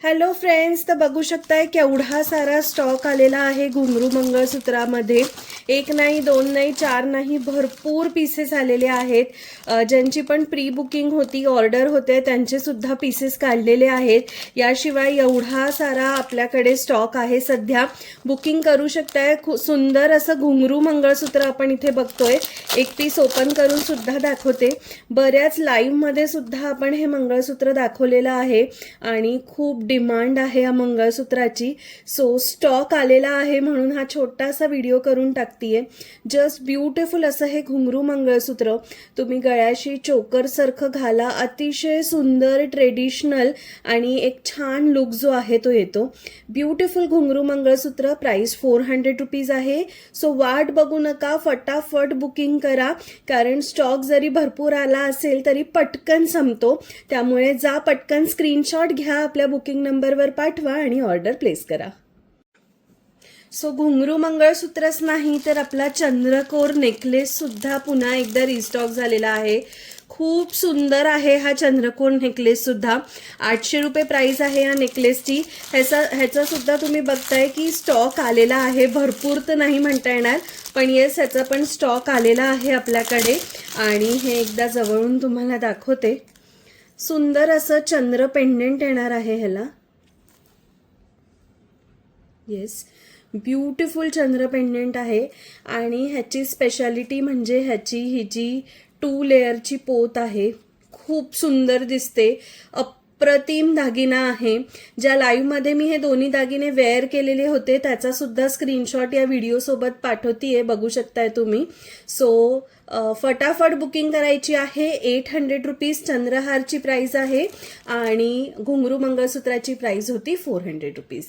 Hello friends, तर बघू शकताय केवढा सारा स्टॉक आलेला आहे घुंगरू मंगळसूत्रामध्ये. एक नाही, दोन नाही, चार नाही, भरपूर पीसेस आलेले आहेत. ज्यांची पण प्री बुकिंग होती, ऑर्डर होते, त्यांचे सुद्धा पीसेस काढलेले आहेत. याशिवाय एवढा सारा आपल्याकडे स्टॉक आहे. सध्या बुकिंग करू शकताय. खूप सुंदर असं घुंगरू मंगळसूत्र आपण इथे बघतोय. एक पीस ओपन करून सुद्धा दाखवते. बऱ्याच लाईव्हमध्ये सुद्धा आपण हे मंगळसूत्र दाखवलेलं आहे आणि खूप डिमांड आहे या मंगळसूत्राची. सो स्टॉक आलेला आहे म्हणून हा छोटासा व्हिडिओ करून टाकतीये. जस्ट ब्युटिफुल असं हे घुंगरू मंगळसूत्र तुम्ही गळ्याशी चोकर सारखं घाला. अतिशय सुंदर, ट्रेडिशनल आणि एक छान लुक जो आहे तो येतो. ब्युटिफुल घुंगरू मंगळसूत्र. प्राइस 400 रुपीज आहे. सो वाट बघू नका, फटाफट बुकिंग करा, कारण स्टॉक जरी भरपूर आला असेल तरी पटकन संपतो. त्यामुळे जा पटकन स्क्रीनशॉट घ्या, आपल्या बुकिंग नंबरवर पाठवा आणि ऑर्डर प्लेस करा. सो घुंगरू मंगळसूत्रच नाही तर आपला चंद्रकोर नेकलेस सुद्धा पुन्हा एकदा रिस्टॉक झालेला आहे. खूप सुंदर आहे हा चंद्रकोर नेकलेस सुद्धा. 800 रुपये प्राइस आहे या नेकलेसची. ह्याचा सुद्धा तुम्ही बघताय की स्टॉक आलेला आहे. भरपूर तर नाही म्हणता येणार, पण येस, ह्याचा पण स्टॉक आलेला आहे आपल्याकडे. आणि हे एकदा जवळून तुम्हाला दाखवते. सुंदर असं चंद्र पेंडेंट येणार आहे ह्याला. येस, ब्युटिफुल चंद्र पेंडेंट आहे. आणि ह्याची स्पेशालिटी म्हणजे ही जी 2 लेअरची पोत आहे. खूप सुंदर दिसते. अप्रतिम दागिना आहे. ज्या लाईव्हमध्ये मी हे दोन्ही दागिने वेअर केलेले होते त्याचा सुद्धा स्क्रीनशॉट या व्हिडिओसोबत पाठवतीये, बघू शकताय तुम्ही. सो फटाफट बुकिंग करायची आहे. 800 रुपीज चंद्रहारची प्राइस आहे आणि घुंगरू मंगळसूत्राची प्राइस होती 400 रुपीज.